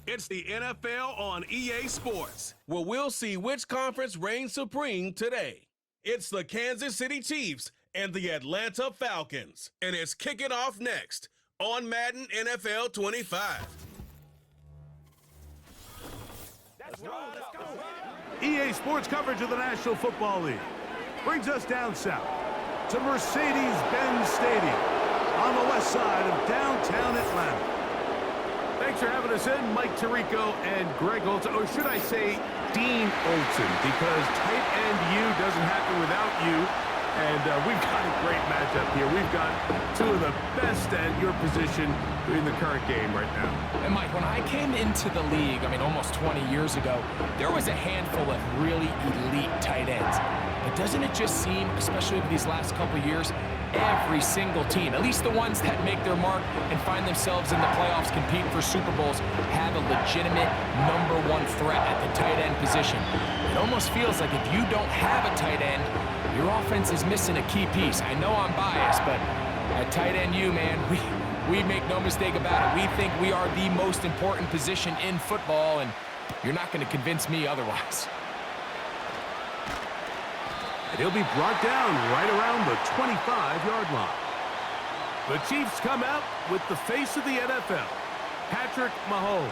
It's the NFL on EA Sports, where we'll see which conference reigns supreme today. It's the Kansas City Chiefs and the Atlanta Falcons, and it's kicking off next on Madden NFL 25. EA Sports coverage of the National Football League brings us down south to Mercedes-Benz Stadium on the west side of downtown Atlanta. Thanks for having us in, Mike Tirico and Greg Olson, or should I say Dean Olson, because tight end U doesn't happen without you. And we've got a great matchup here. We've got two of the best at your position in the current game right now. And Mike, when I came into the league, almost 20 years ago, there was a handful of really elite tight ends. But doesn't it just seem, especially over these last couple of years, every single team, at least the ones that make their mark and find themselves in the playoffs competing for Super Bowls, have a legitimate #1 threat at the tight end position. It almost feels like if you don't have a tight end, your offense is missing a key piece. I know I'm biased, but at tight end U, man, we make no mistake about it. We think we are the most important position in football, and you're not going to convince me otherwise. And he'll be brought down right around the 25-yard line. The Chiefs come out with the face of the NFL, Patrick Mahomes,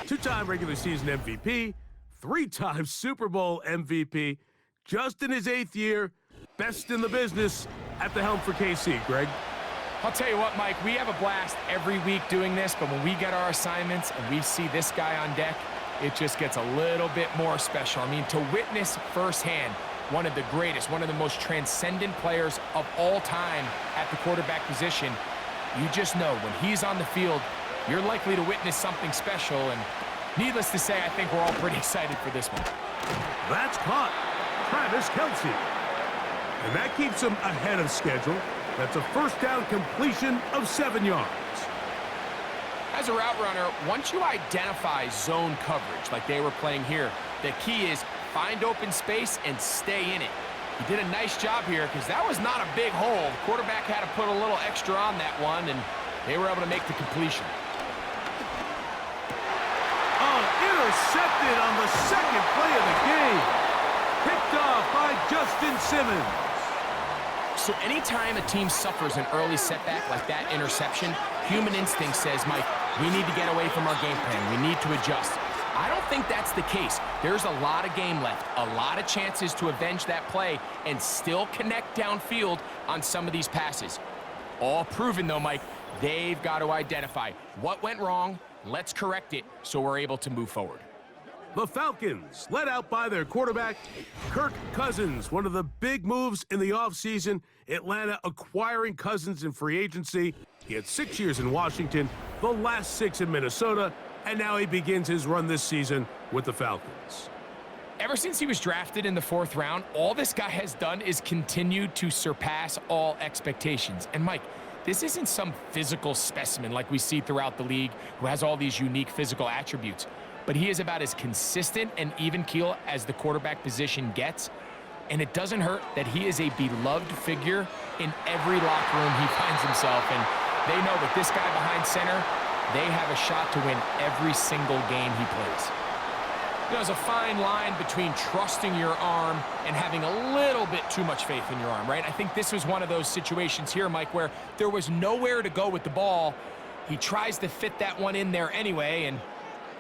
two-time regular season MVP, three-time Super Bowl MVP, just in his 8th year, best in the business at the helm for KC. Greg? I'll tell you what, Mike, we have a blast every week doing this, but when we get our assignments and we see this guy on deck, it just gets a little bit more special. To witness firsthand one of the greatest, one of the most transcendent players of all time at the quarterback position, you just know when he's on the field, you're likely to witness something special, and needless to say, I think we're all pretty excited for this one. That's caught. Travis Kelce. And that keeps him ahead of schedule. That's a first down completion of 7 yards. As a route runner, once you identify zone coverage like they were playing here, the key is find open space and stay in it. He did a nice job here because that was not a big hole. The quarterback had to put a little extra on that one, and they were able to make the completion. Oh, intercepted on the second play of the game. Picked off by Justin Simmons. So anytime a team suffers an early setback like that interception, human instinct says, Mike, we need to get away from our game plan. We need to adjust. I don't think that's the case. There's a lot of game left, a lot of chances to avenge that play and still connect downfield on some of these passes. All proven, though, Mike, they've got to identify what went wrong, let's correct it so we're able to move forward. The Falcons, led out by their quarterback, Kirk Cousins, one of the big moves in the offseason, Atlanta acquiring Cousins in free agency. He had 6 years in Washington, the last 6 in Minnesota, and now he begins his run this season with the Falcons. Ever since he was drafted in the 4th round, all this guy has done is continue to surpass all expectations. And Mike, this isn't some physical specimen like we see throughout the league who has all these unique physical attributes. But he is about as consistent and even keel as the quarterback position gets. And it doesn't hurt that he is a beloved figure in every locker room he finds himself in. They know that this guy behind center, they have a shot to win every single game he plays. There's a fine line between trusting your arm and having a little bit too much faith in your arm, right? I think this was one of those situations here, Mike, where there was nowhere to go with the ball. He tries to fit that one in there anyway, and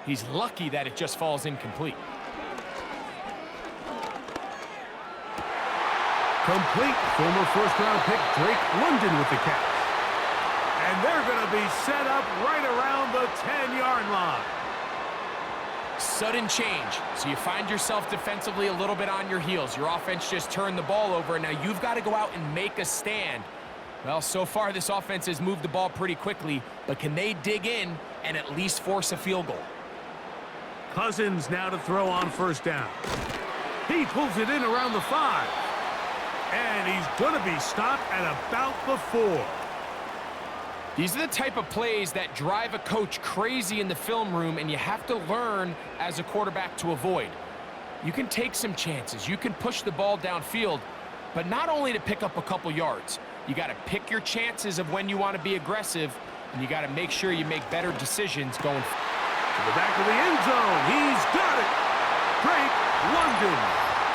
he's lucky that it just falls incomplete. Complete. Former first-round pick Drake London with the catch. And they're going to be set up right around the 10-yard line. Sudden change. So you find yourself defensively a little bit on your heels. Your offense just turned the ball over, and now you've got to go out and make a stand. Well, so far this offense has moved the ball pretty quickly, but can they dig in and at least force a field goal? Cousins now to throw on first down. He pulls it in around the 5. And he's going to be stopped at about the 4. These are the type of plays that drive a coach crazy in the film room, and you have to learn as a quarterback to avoid. You can take some chances. You can push the ball downfield, but not only to pick up a couple yards. You got to pick your chances of when you want to be aggressive, and you got to make sure you make better decisions going forward. To the back of the end zone. He's got it. Drake London.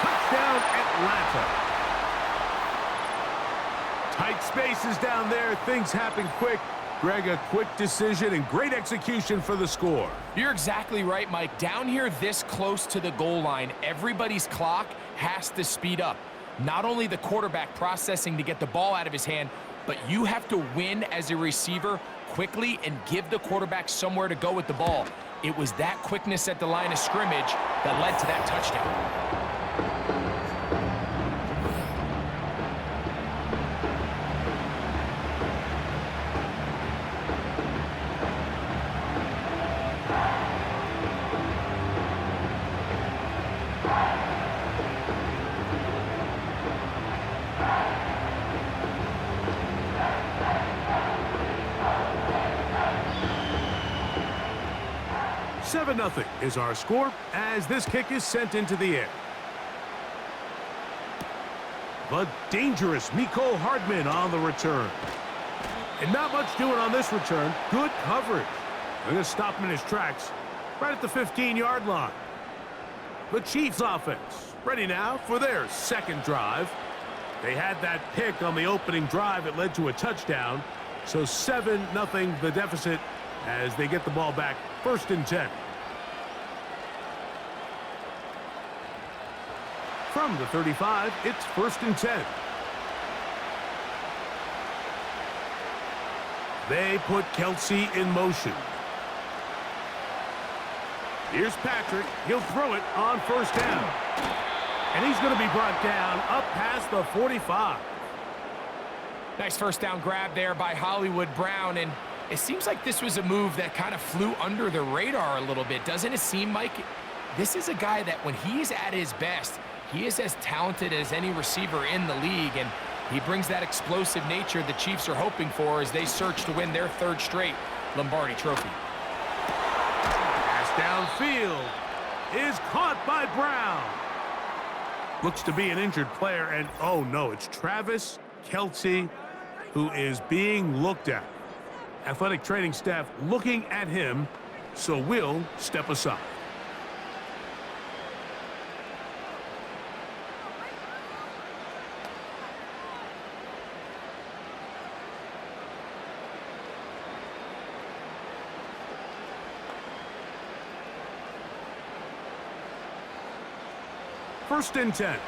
Touchdown, Atlanta. Tight spaces down there. Things happen quick. Greg, a quick decision and great execution for the score. You're exactly right, Mike. Down here this close to the goal line, everybody's clock has to speed up. Not only the quarterback processing to get the ball out of his hand, but you have to win as a receiver quickly and give the quarterback somewhere to go with the ball. It was that quickness at the line of scrimmage that led to that touchdown. 7-0 is our score as this kick is sent into the air. The dangerous Mecole Hardman on the return. And not much doing on this return. Good coverage. They're going to stop him in his tracks right at the 15-yard line. The Chiefs offense ready now for their second drive. They had that pick on the opening drive that led to a touchdown. So 7-0 the deficit as they get the ball back, 1st and 10. From the 35, it's 1st and 10. They put Kelsey in motion. Here's Patrick. He'll throw it on 1st down. And he's going to be brought down up past the 45. Nice 1st down grab there by Hollywood Brown, and it seems like this was a move that kind of flew under the radar a little bit. Doesn't it seem, Mike? This is a guy that when he's at his best, he is as talented as any receiver in the league, and he brings that explosive nature the Chiefs are hoping for as they search to win their 3rd straight Lombardi Trophy. Pass downfield is caught by Brown. Looks to be an injured player, and oh no, it's Travis Kelce who is being looked at. Athletic training staff looking at him, so we'll step aside. First and 10.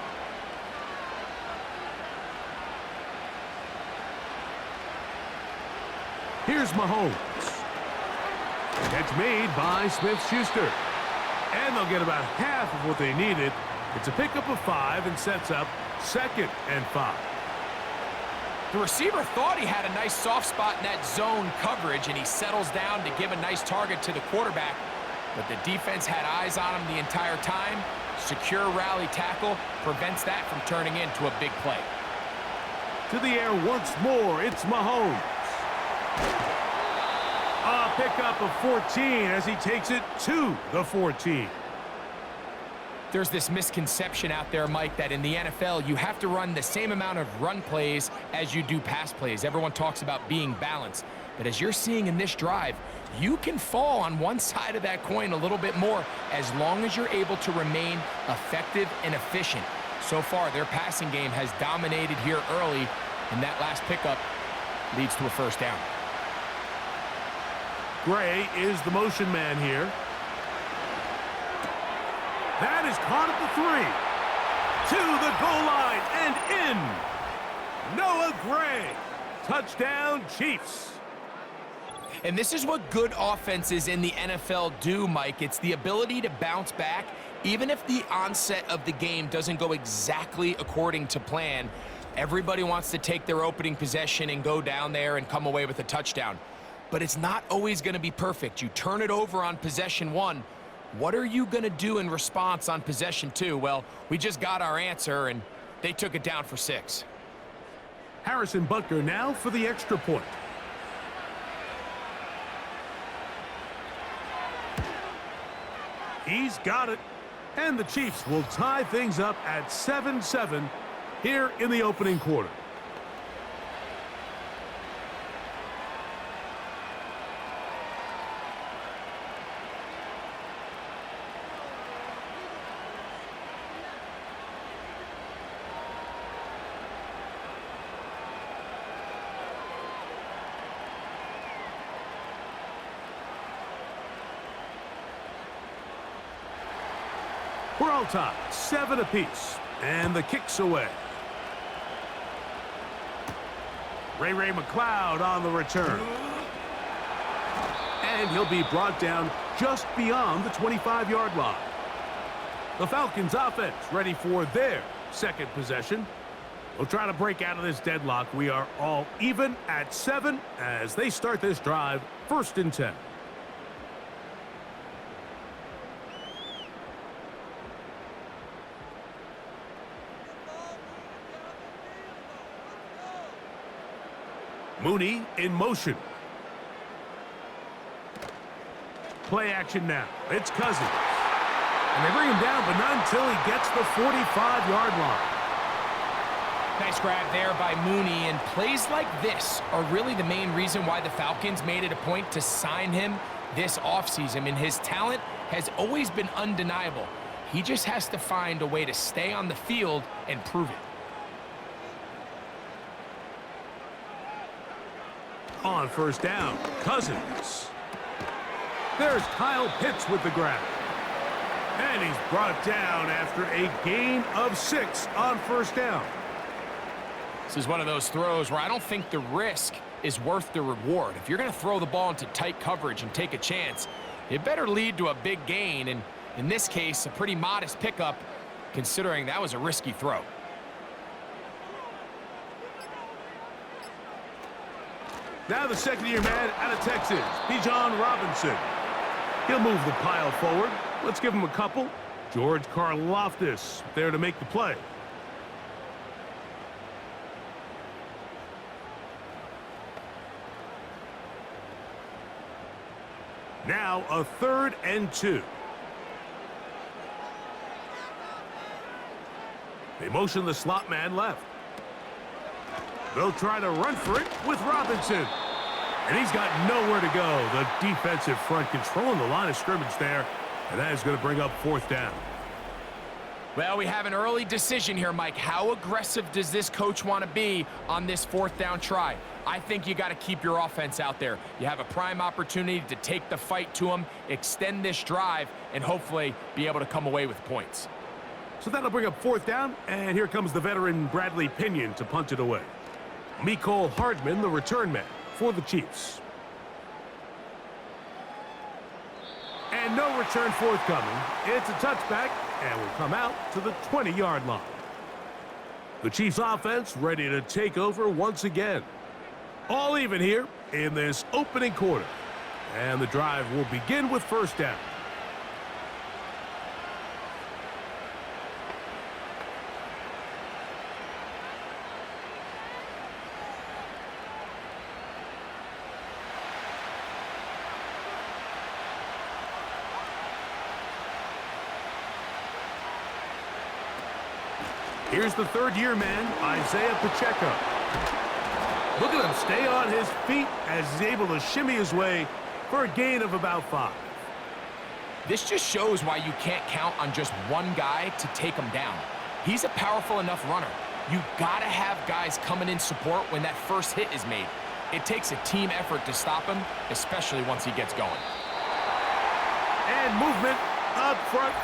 Here's Mahomes. Catch made by Smith-Schuster. And they'll get about half of what they needed. It's a pickup of 5 and sets up 2nd and 5. The receiver thought he had a nice soft spot in that zone coverage, and he settles down to give a nice target to the quarterback. But the defense had eyes on him the entire time. Secure rally tackle prevents that from turning into a big play. To the air once more, it's Mahomes. A pickup of 14 as he takes it to the 14. There's this misconception out there, Mike, that in the NFL you have to run the same amount of run plays as you do pass plays. Everyone talks about being balanced. But as you're seeing in this drive, you can fall on one side of that coin a little bit more as long as you're able to remain effective and efficient. So far, their passing game has dominated here early, and that last pickup leads to a 1st down. Gray is the motion man here. That is caught at the 3. To the goal line and in. Noah Gray. Touchdown, Chiefs. And this is what good offenses in the NFL do, Mike. It's the ability to bounce back, even if the onset of the game doesn't go exactly according to plan. Everybody wants to take their opening possession and go down there and come away with a touchdown. But it's not always going to be perfect. You turn it over on possession 1. What are you going to do in response on possession 2? Well, we just got our answer, and they took it down for 6. Harrison Butker now for the extra point. He's got it. And the Chiefs will tie things up at 7-7 here in the opening quarter. We're all tied, 7 apiece, and the kick's away. Ray McLeod on the return. And he'll be brought down just beyond the 25-yard line. The Falcons offense ready for their second possession. We'll try to break out of this deadlock. We are all even at 7 as they start this drive, 1st and 10. Mooney in motion. Play action now. It's Cousins. And they bring him down, but not until he gets the 45-yard line. Nice grab there by Mooney, and plays like this are really the main reason why the Falcons made it a point to sign him this offseason. I mean, his talent has always been undeniable. He just has to find a way to stay on the field and prove it. On 1st down, Cousins. There's Kyle Pitts with the grab. And he's brought down after a gain of 6 on 1st down. This is one of those throws where I don't think the risk is worth the reward. If you're going to throw the ball into tight coverage and take a chance, it better lead to a big gain. And in this case, a pretty modest pickup, considering that was a risky throw. Now the second-year man out of Texas, Bijan Robinson. He'll move the pile forward. Let's give him a couple. George Karlaftis there to make the play. Now a 3rd and 2. They motion the slot man left. They'll try to run for it with Robinson. And he's got nowhere to go. The defensive front controlling the line of scrimmage there. And that is going to bring up 4th down. Well, we have an early decision here, Mike. How aggressive does this coach want to be on this 4th down try? I think you got to keep your offense out there. You have a prime opportunity to take the fight to them, extend this drive, and hopefully be able to come away with points. So that'll bring up 4th down. And here comes the veteran Bradley Pinion to punt it away. Mecole Hardman, the return man for the Chiefs. And no return forthcoming. It's a touchback, and will come out to the 20-yard line. The Chiefs offense ready to take over once again. All even here in this opening quarter. And the drive will begin with 1st down. Here's the 3rd-year man, Isaiah Pacheco. Look at him stay on his feet as he's able to shimmy his way for a gain of about 5. This just shows why you can't count on just one guy to take him down. He's a powerful enough runner. You got to have guys coming in support when that first hit is made. It takes a team effort to stop him, especially once he gets going. And movement up front.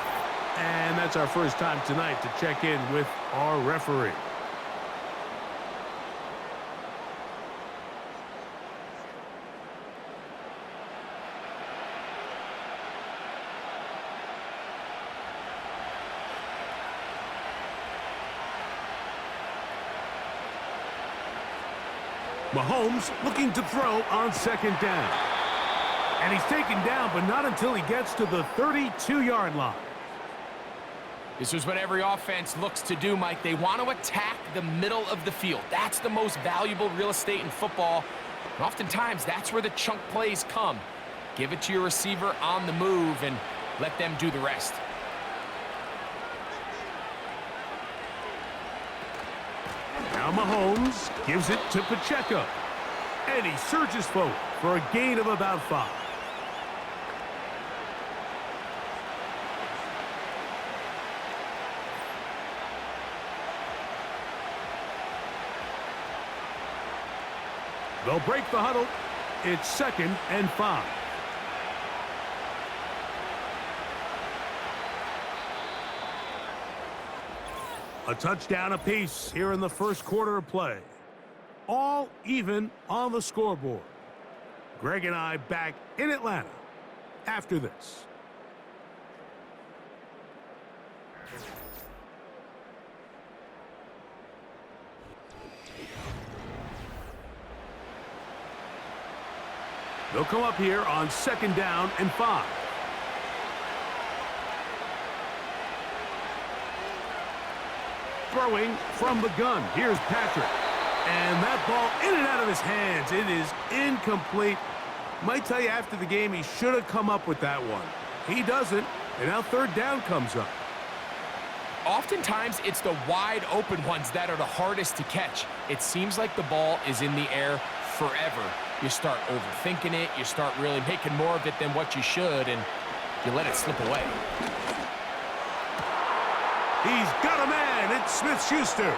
And that's our first time tonight to check in with our referee. Mahomes looking to throw on 2nd down. And he's taken down, but not until he gets to the 32-yard line. This is what every offense looks to do, Mike. They want to attack the middle of the field. That's the most valuable real estate in football. And oftentimes, that's where the chunk plays come. Give it to your receiver on the move and let them do the rest. Now Mahomes gives it to Pacheco. And he surges forward for a gain of about 5. They'll break the huddle. It's 2nd and 5. A touchdown apiece here in the first quarter of play. All even on the scoreboard. Greg and I back in Atlanta after this. They'll come up here on 2nd down and 5. Throwing from the gun. Here's Patrick. And that ball in and out of his hands. It is incomplete. Might tell you after the game he should have come up with that one. He doesn't, and now 3rd down comes up. Oftentimes, it's the wide open ones that are the hardest to catch. It seems like the ball is in the air forever. You start overthinking it, you start really making more of it than what you should, and you let it slip away. He's got a man. It's Smith-Schuster.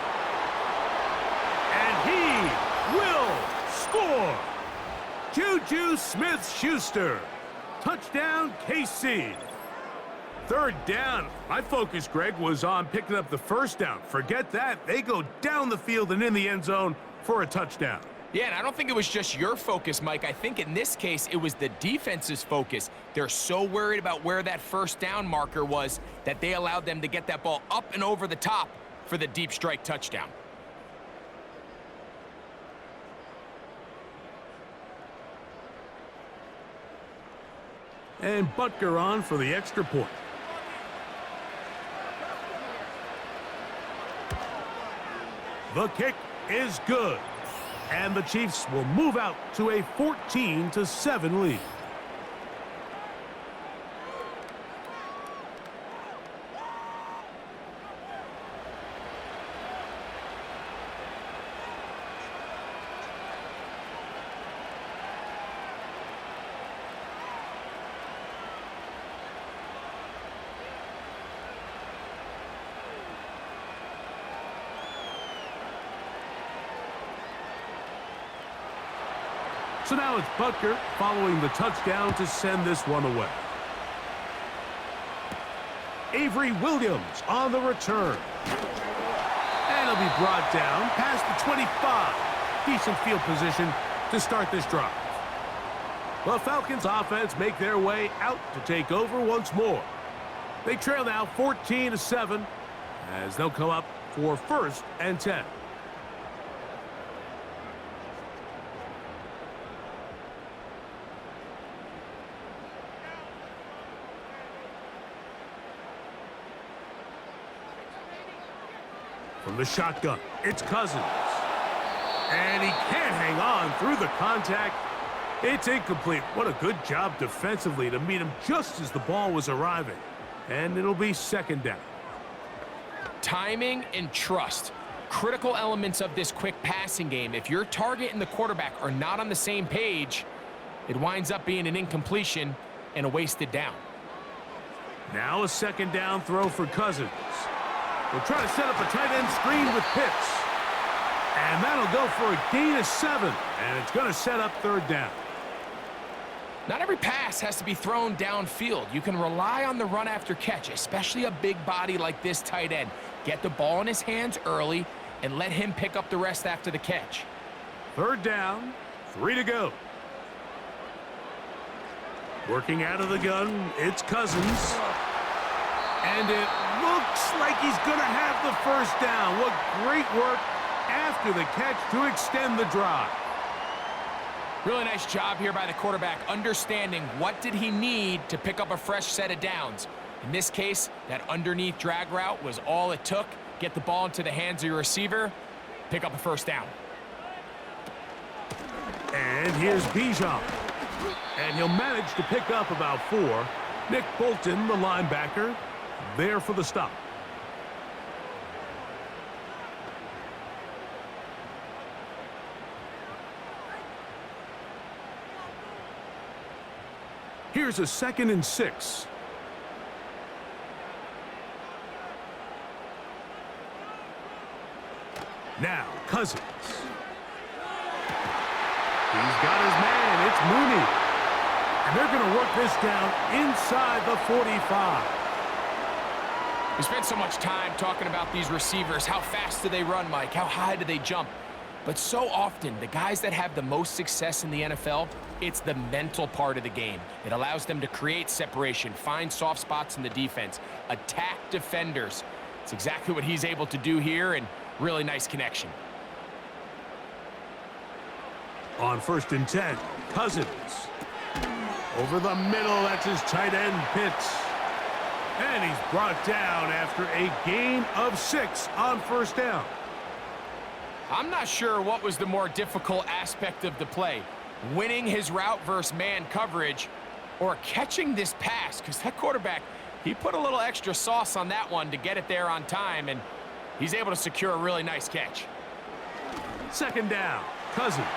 And he will score. Juju Smith-Schuster. Touchdown, KC. 3rd down. My focus, Greg, was on picking up the 1st down. Forget that. They go down the field and in the end zone for a touchdown. Yeah, and I don't think it was just your focus, Mike. I think in this case, it was the defense's focus. They're so worried about where that 1st down marker was that they allowed them to get that ball up and over the top for the deep strike touchdown. And Butker on for the extra point. The kick is good. And the Chiefs will move out to a 14-7 lead. So now it's Butker following the touchdown to send this one away. Avery Williams on the return. And he'll be brought down past the 25. Decent field position to start this drive. The Falcons offense make their way out to take over once more. They trail now 14-7 as they'll come up for 1st and 10. From the shotgun, it's Cousins. And he can't hang on through the contact. It's incomplete. What a good job defensively to meet him just as the ball was arriving. And it'll be 2nd down. Timing and trust. Critical elements of this quick passing game. If your target and the quarterback are not on the same page, it winds up being an incompletion and a wasted down. Now a 2nd down throw for Cousins. We'll try to set up a tight end screen with Pitts. And that'll go for a gain of 7. And it's going to set up 3rd down. Not every pass has to be thrown downfield. You can rely on the run after catch, especially a big body like this tight end. Get the ball in his hands early and let him pick up the rest after the catch. 3rd down, 3 to go. Working out of the gun, it's Cousins. And it looks like he's going to have the 1st down. What great work after the catch to extend the drive. Really nice job here by the quarterback, understanding what did he need to pick up a fresh set of downs. In this case, that underneath drag route was all it took. Get the ball into the hands of your receiver, pick up a 1st down. And here's Bijan. And he'll manage to pick up about 4. Nick Bolton, the linebacker, there for the stop. Here's a 2nd and 6. Now, Cousins. He's got his man. It's Mooney. And they're going to work this down inside the 45. We spent so much time talking about these receivers. How fast do they run, Mike? How high do they jump? But so often, the guys that have the most success in the NFL, it's the mental part of the game. It allows them to create separation, find soft spots in the defense, attack defenders. It's exactly what he's able to do here, and really nice connection. On 1st and 10, Cousins. Over the middle, that's his tight end, Pitts. And he's brought down after a gain of 6 on 1st down. I'm not sure what was the more difficult aspect of the play, winning his route versus man coverage or catching this pass, because that quarterback, he put a little extra sauce on that one to get it there on time, and he's able to secure a really nice catch. 2nd down, Cousins.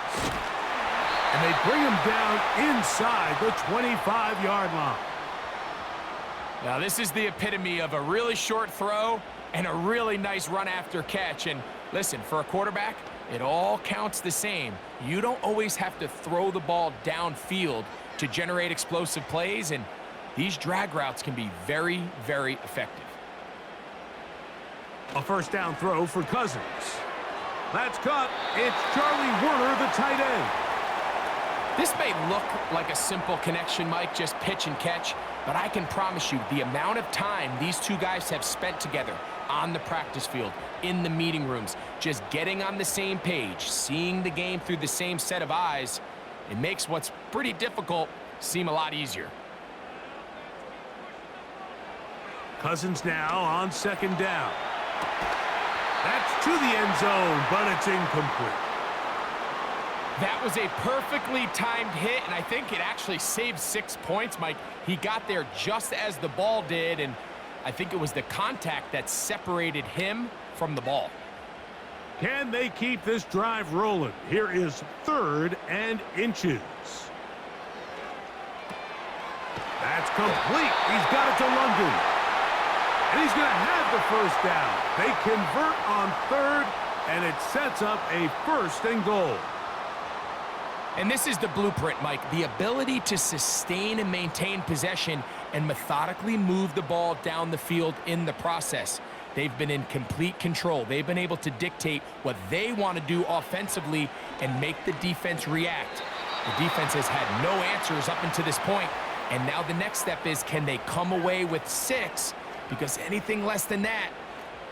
And they bring him down inside the 25-yard line. Now, this is the epitome of a really short throw and a really nice run after catch. And listen, for a quarterback, it all counts the same. You don't always have to throw the ball downfield to generate explosive plays, and these drag routes can be very, very effective. A 1st down throw for Cousins. That's caught. It's Charlie Werner, the tight end. This may look like a simple connection, Mike, just pitch and catch, but I can promise you the amount of time these two guys have spent together on the practice field, in the meeting rooms, just getting on the same page, seeing the game through the same set of eyes, it makes what's pretty difficult seem a lot easier. Cousins now on 2nd down. That's to the end zone, but it's incomplete. That was a perfectly timed hit, and I think it actually saved 6 points, Mike. He got there just as the ball did, and I think it was the contact that separated him from the ball. Can they keep this drive rolling? Here is 3rd and inches. That's complete. He's got it to London. And he's going to have the 1st down. They convert on 3rd, and it sets up a 1st and goal. And this is the blueprint, Mike. The ability to sustain and maintain possession and methodically move the ball down the field in the process. They've been in complete control. They've been able to dictate what they want to do offensively and make the defense react. The defense has had no answers up until this point, and now the next step is, can they come away with 6? Because anything less than that,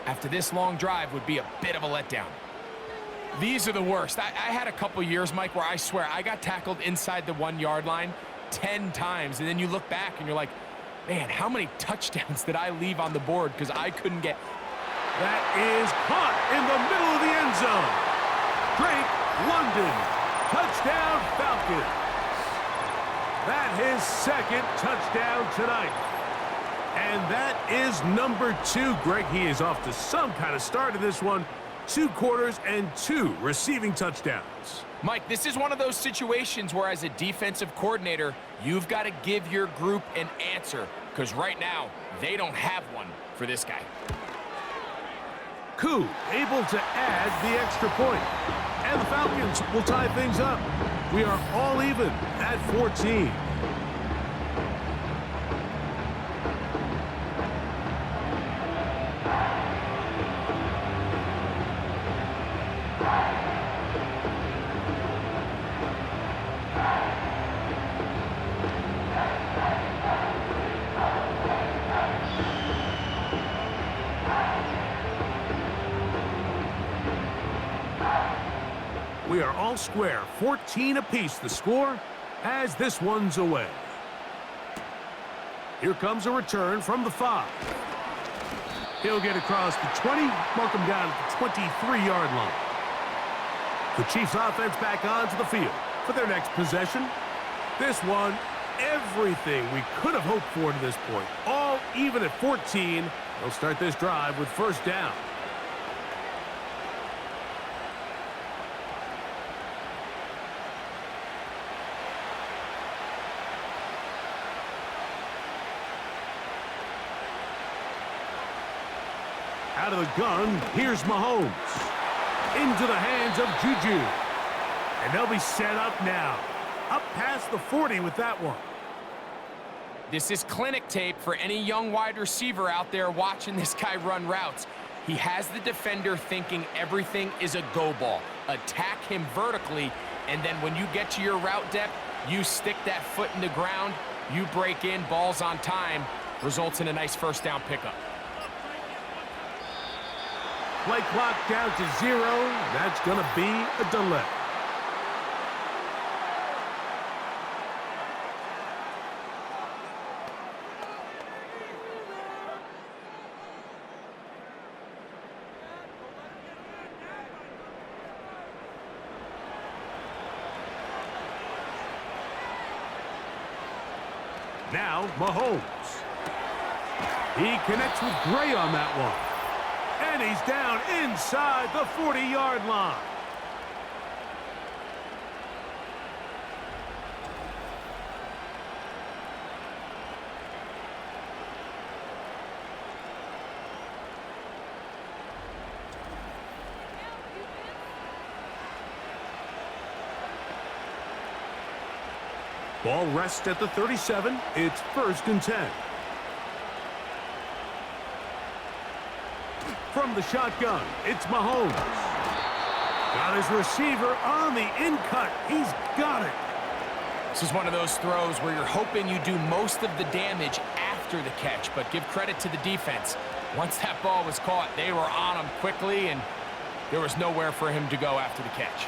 after this long drive, would be a bit of a letdown. These are the worst. I had a couple years, Mike, where I swear I got tackled inside the 1-yard line 10 times, and then you look back and you're like, man, how many touchdowns did I leave on the board because I couldn't get... That is caught in the middle of the end zone. Drake London, touchdown Falcons. That his 2nd touchdown tonight. And that is number 2. Greg, he is off to some kind of start in this one. 2 quarters and 2 receiving touchdowns. Mike, this is one of those situations where as a defensive coordinator, you've got to give your group an answer, because right now, they don't have one for this guy. Koo able to add the extra point. And the Falcons will tie things up. We are all even at 14. We are all square, 14 apiece the score as this one's away. Here comes a return from the 5. He'll get across the 20, mark him down at the 23-yard line. The Chiefs offense back onto the field for their next possession. This one, everything we could have hoped for to this point. All even at 14. They'll start this drive with 1st down. Out of the gun, here's Mahomes. Into the hands of Juju. And they'll be set up now. Up past the 40 with that one. This is clinic tape for any young wide receiver out there watching this guy run routes. He has the defender thinking everything is a go ball. Attack him vertically, and then when you get to your route depth, you stick that foot in the ground, you break in, balls on time, results in a nice first down pickup. Play clock down to 0. That's going to be a delay. Now, Mahomes. He connects with Gray on that one. And he's down inside the 40-yard line. Ball rests at the 37. It's 1st and 10. From the shotgun, it's Mahomes. Got his receiver on the in-cut. He's got it. This is one of those throws where you're hoping you do most of the damage after the catch, but give credit to the defense. Once that ball was caught, they were on him quickly, and there was nowhere for him to go after the catch.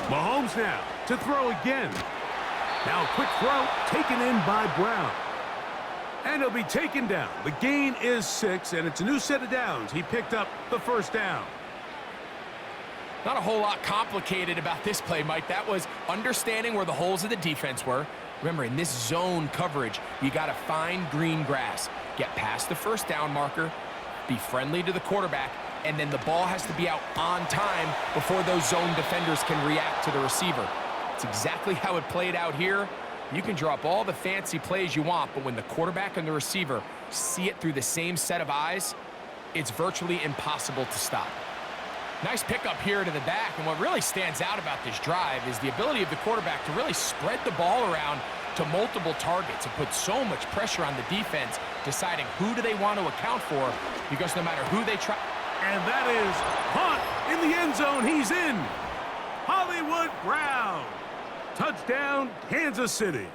Mahomes now to throw again. Now a quick throw taken in by Brown. And he'll be taken down. The gain is 6, and it's a new set of downs. He picked up the first down. Not a whole lot complicated about this play, Mike. That was understanding where the holes of the defense were. Remember, in this zone coverage, you got to find green grass. Get past the first down marker, be friendly to the quarterback, and then the ball has to be out on time before those zone defenders can react to the receiver. It's exactly how it played out here. You can draw up all the fancy plays you want, but when the quarterback and the receiver see it through the same set of eyes, it's virtually impossible to stop. Nice pickup here to the back, and what really stands out about this drive is the ability of the quarterback to really spread the ball around to multiple targets and put so much pressure on the defense, deciding who do they want to account for, because no matter who they try. And that is caught in the end zone. He's in. Hollywood Brown. Touchdown, Kansas City.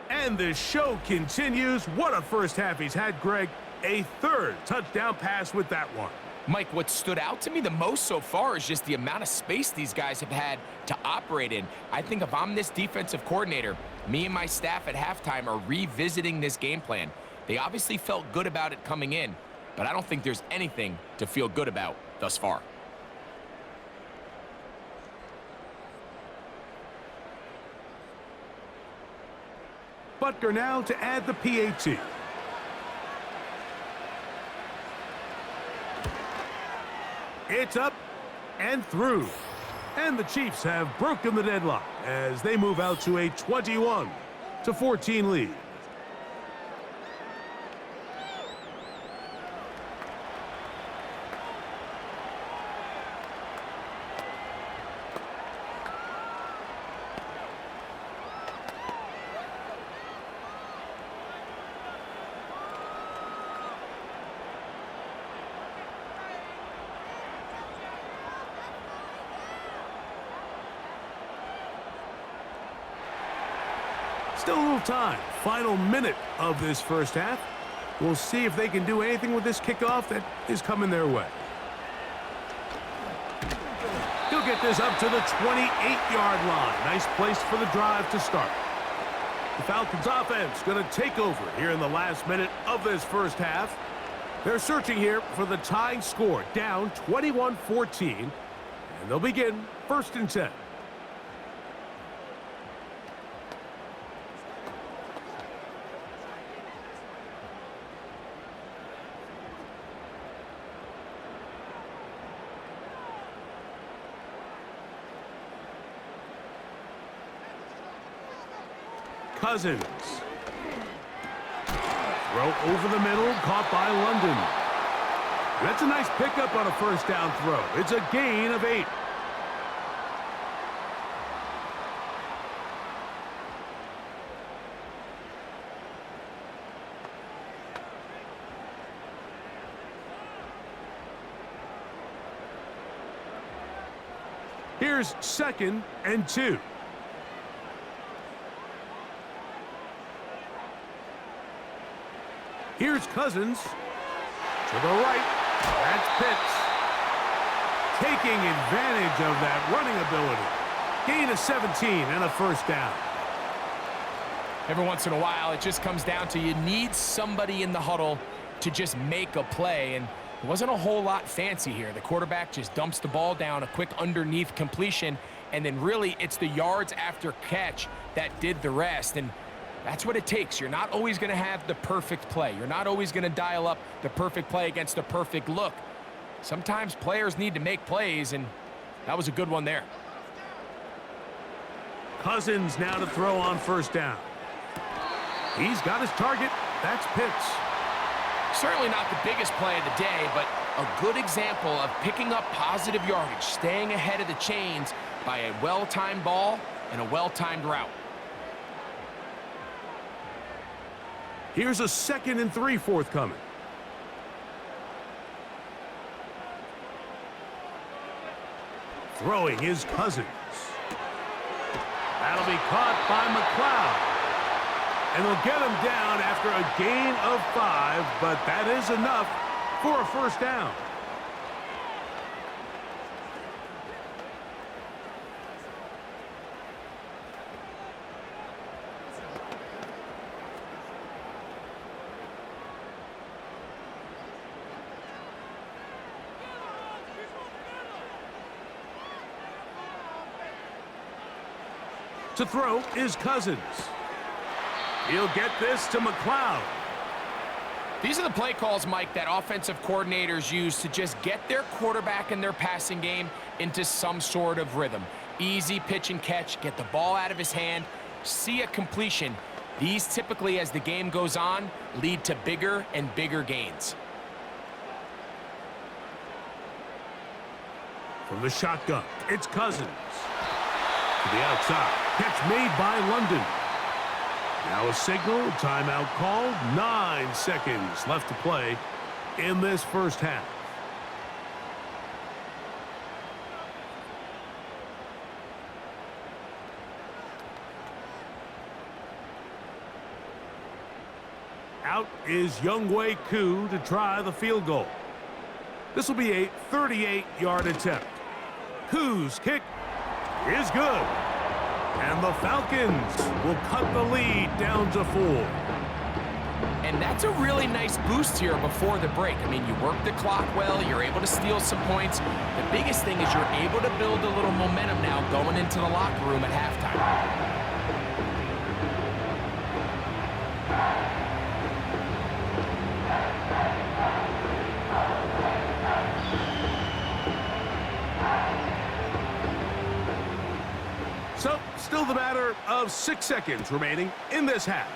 And the show continues. What a first half he's had, Greg. A 3rd touchdown pass with that one. Mike, what stood out to me the most so far is just the amount of space these guys have had to operate in. I think if I'm this defensive coordinator, me and my staff at halftime are revisiting this game plan. They obviously felt good about it coming in, but I don't think there's anything to feel good about thus far. Butker now to add the PAT. It's up and through. And the Chiefs have broken the deadlock as they move out to a 21-14 lead. Still a little time. Final minute of this first half. We'll see if they can do anything with this kickoff that is coming their way. He'll get this up to the 28-yard line. Nice place for the drive to start. The Falcons offense going to take over here in the last minute of this first half. They're searching here for the tying score, down 21-14. And they'll begin 1st and 10. Cousins. Throw over the middle, caught by London. That's a nice pickup on a first down throw. It's a gain of 8. Here's 2nd and 2. Here's Cousins. To the right. That's Pitts. Taking advantage of that running ability. Gain of 17 and a first down. Every once in a while, it just comes down to you need somebody in the huddle to just make a play, and it wasn't a whole lot fancy here. The quarterback just dumps the ball down, a quick underneath completion, and then really it's the yards after catch that did the rest, and that's what it takes. You're not always going to have the perfect play. You're not always going to dial up the perfect play against the perfect look. Sometimes players need to make plays, and that was a good one there. Cousins now to throw on first down. He's got his target. That's Pitts. Certainly not the biggest play of the day, but a good example of picking up positive yardage, staying ahead of the chains by a well-timed ball and a well-timed route. Here's a 2nd and 3 forthcoming. Throwing is Cousins. That'll be caught by McLeod. And they'll get him down after a gain of 5, but that is enough for a first down. To throw is Cousins. He'll get this to McLeod. These are the play calls, Mike, that offensive coordinators use to just get their quarterback and their passing game into some sort of rhythm. Easy pitch and catch, get the ball out of his hand, see a completion. These typically, as the game goes on, lead to bigger and bigger gains. From the shotgun, it's Cousins. To the outside, catch made by London. Now a signal, timeout called. 9 seconds left to play in this first half. Out is Younghoe Koo to try the field goal. This will be a 38-yard attempt. Koo's kick is good. And the Falcons will cut the lead down to 4. And that's a really nice boost here before the break. I mean, you work the clock well, you're able to steal some points. The biggest thing is you're able to build a little momentum now going into the locker room at halftime. So, still the matter of 6 seconds remaining in this half.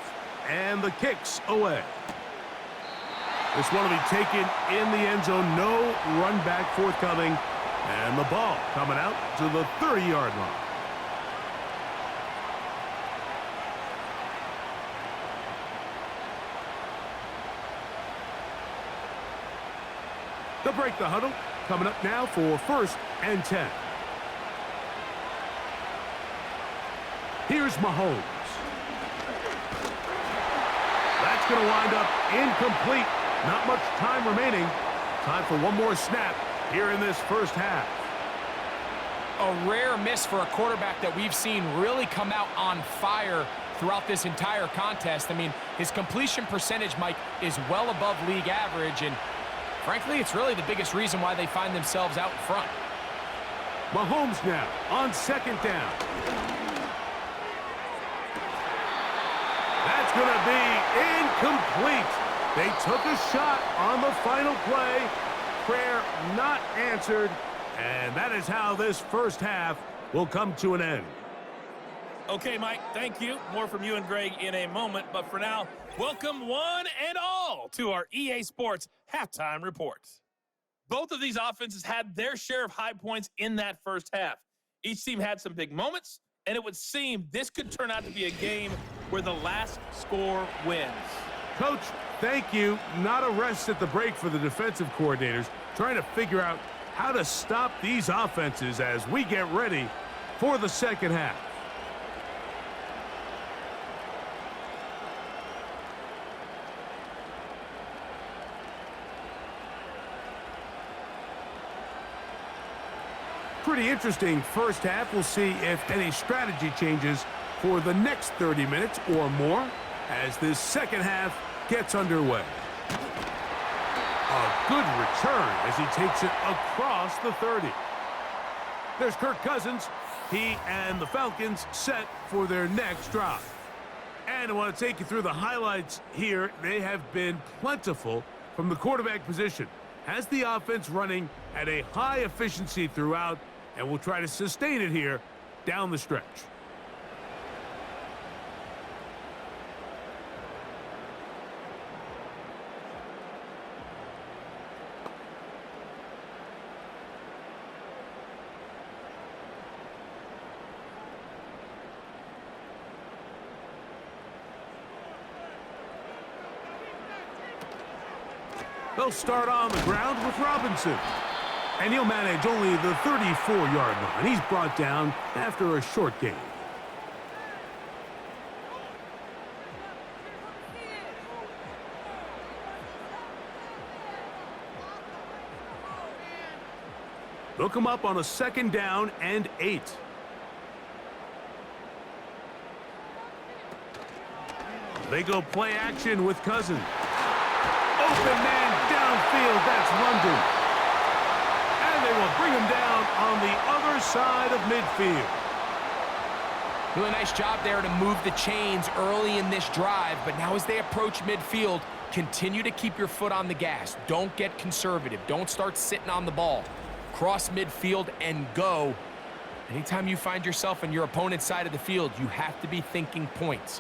And the kick's away. This one will be taken in the end zone. No run back forthcoming. And the ball coming out to the 30-yard line. They'll break the huddle. Coming up now for 1st and 10. Here's Mahomes. That's going to wind up incomplete. Not much time remaining. Time for one more snap here in this first half. A rare miss for a quarterback that we've seen really come out on fire throughout this entire contest. I mean, his completion percentage, Mike, is well above league average, and frankly, it's really the biggest reason why they find themselves out front. Mahomes now on 2nd down. That's going to be incomplete. They took a shot on the final play. Prayer not answered. And that is how this first half will come to an end. Okay, Mike, thank you. More from you and Greg in a moment. But for now, welcome one and all to our EA Sports Halftime Report. Both of these offenses had their share of high points in that first half. Each team had some big moments, and it would seem this could turn out to be a game where the last score wins. Coach, thank you. Not a rest at the break for the defensive coordinators, trying to figure out how to stop these offenses as we get ready for the second half. Pretty interesting first half. We'll see if any strategy changes for the next 30 minutes or more as this second half gets underway. A good return as he takes it across the 30. There's Kirk Cousins. He and the Falcons set for their next drive. And I want to take you through the highlights here. They have been plentiful from the quarterback position. Has the offense running at a high efficiency throughout, and we'll try to sustain it here down the stretch. They'll start on the ground with Robinson. And he'll manage only the 34-yard line. He's brought down after a short gain. They'll come up on a 2nd down and 8. They go play action with Cousins. Open man downfield, that's London. And they will bring him down on the other side of midfield. Really nice job there to move the chains early in this drive, but now as they approach midfield, continue to keep your foot on the gas. Don't get conservative. Don't start sitting on the ball. Cross midfield and go. Anytime you find yourself on your opponent's side of the field, you have to be thinking points.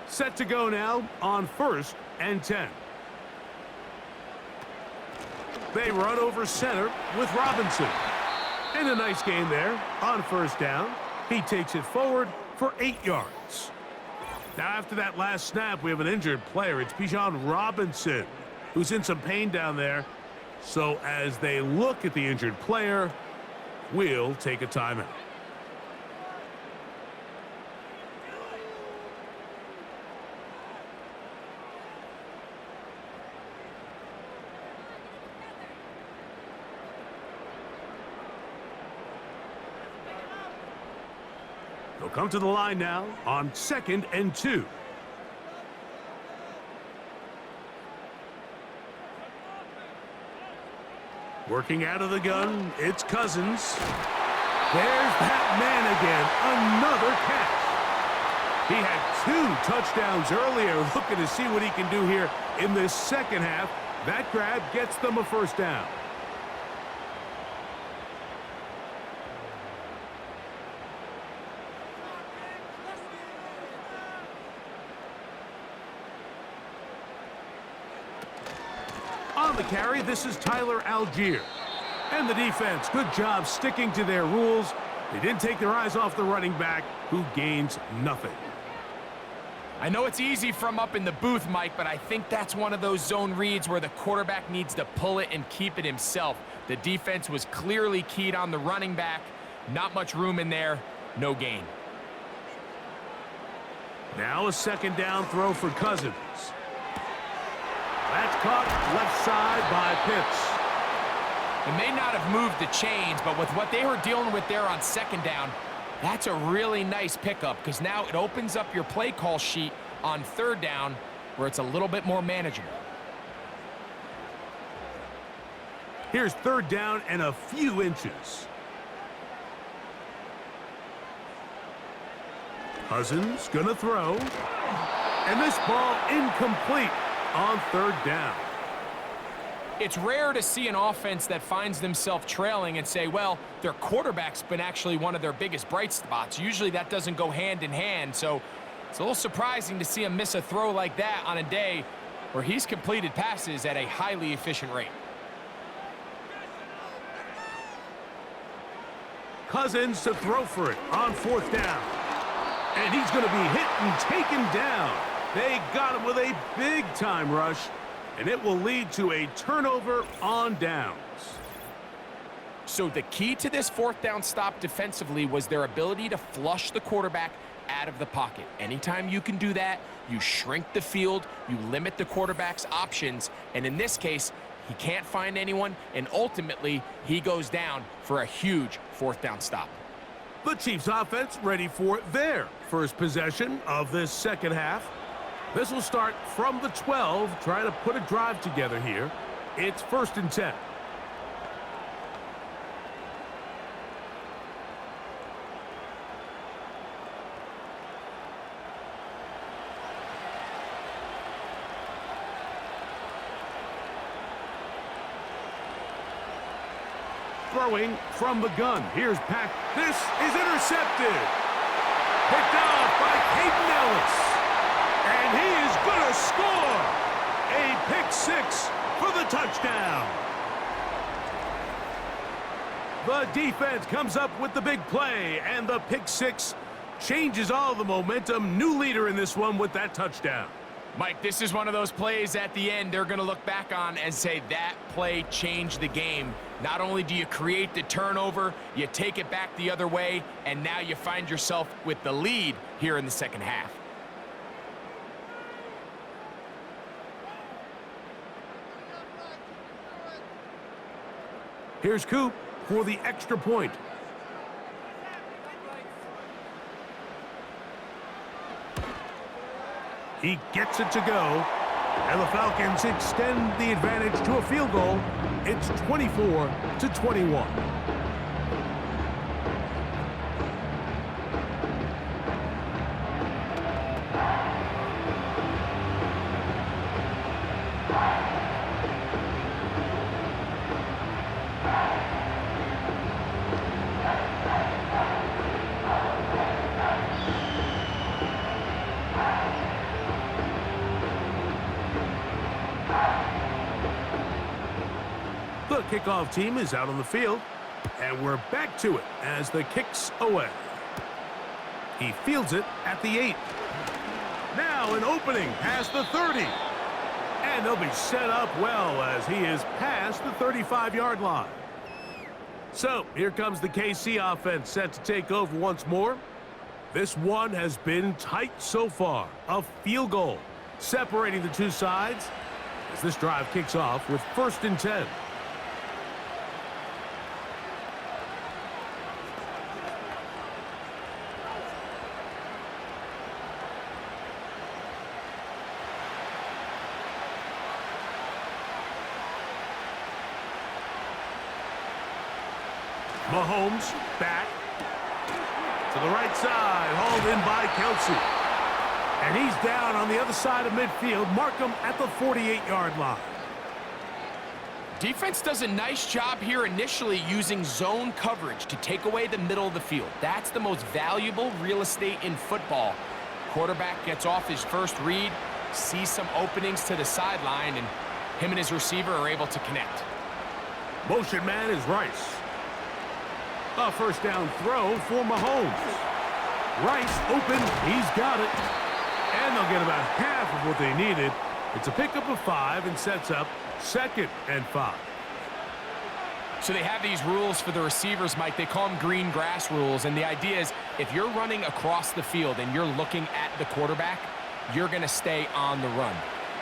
Set to go now on 1st and 10. They run over center with Robinson. And a nice gain there on 1st down. He takes it forward for 8 yards. Now after that last snap, we have an injured player. It's Bijan Robinson, who's in some pain down there. So as they look at the injured player, we'll take a timeout. They'll come to the line now on 2nd and 2. Working out of the gun, it's Cousins. There's that man again, another catch. He had 2 touchdowns earlier, looking to see what he can do here in this second half. That grab gets them a 1st down. On the carry, this is Tyler Algier. And the defense, good job sticking to their rules. They didn't take their eyes off the running back, who gains nothing. I know it's easy from up in the booth, Mike, but I think that's one of those zone reads where the quarterback needs to pull it and keep it himself. The defense was clearly keyed on the running back. Not much room in there. No gain. Now a 2nd down throw for Cousins. That's caught left side by Pitts. It may not have moved the chains, but with what they were dealing with there on 2nd down, that's a really nice pickup because now it opens up your play call sheet on 3rd down where it's a little bit more manageable. Here's 3rd down and a few inches. Cousins gonna throw. And this ball incomplete on 3rd down. It's rare to see an offense that finds themselves trailing and say, well, their quarterback's been actually one of their biggest bright spots. Usually that doesn't go hand in hand, so it's a little surprising to see him miss a throw like that on a day where he's completed passes at a highly efficient rate. Cousins to throw for it on 4th down. And he's going to be hit and taken down. They got him with a big-time rush, and it will lead to a turnover on downs. So the key to this fourth down stop defensively was their ability to flush the quarterback out of the pocket. Anytime you can do that, you shrink the field, you limit the quarterback's options, and in this case, he can't find anyone, and ultimately, he goes down for a huge fourth down stop. The Chiefs offense ready for their first possession of this second half. This will start from the 12, trying to put a drive together here. It's 1st and 10. Throwing from the gun. Here's Pack. This is intercepted. Picked off by Hayden Ellis. And he is going to score. A pick 6 for the touchdown. The defense comes up with the big play, and the pick 6 changes all the momentum. New leader in this one with that touchdown. Mike, this is one of those plays at the end they're going to look back on and say that play changed the game. Not only do you create the turnover, you take it back the other way, and now you find yourself with the lead here in the second half. Here's Coop for the extra point. He gets it to go, and the Falcons extend the advantage to a field goal. It's 24-21. The kickoff team is out on the field, and we're back to it as the kick's away. He fields it at the 8. Now an opening past the 30. And they'll be set up well as he is past the 35-yard line. So here comes the KC offense set to take over once more. This one has been tight so far. A field goal separating the two sides as this drive kicks off with 1st and 10. Mahomes back to the right side, hauled in by Kelsey. And he's down on the other side of midfield. Mark him at the 48-yard line. Defense does a nice job here initially using zone coverage to take away the middle of the field. That's the most valuable real estate in football. Quarterback gets off his first read, sees some openings to the sideline, and him and his receiver are able to connect. Motion man is Rice. A first down throw for Mahomes. Rice open, he's got it. And they'll get about half of what they needed. It's a pickup of 5 and sets up 2nd and 5. So they have these rules for the receivers, Mike. They call them green grass rules. And the idea is if you're running across the field and you're looking at the quarterback, you're going to stay on the run.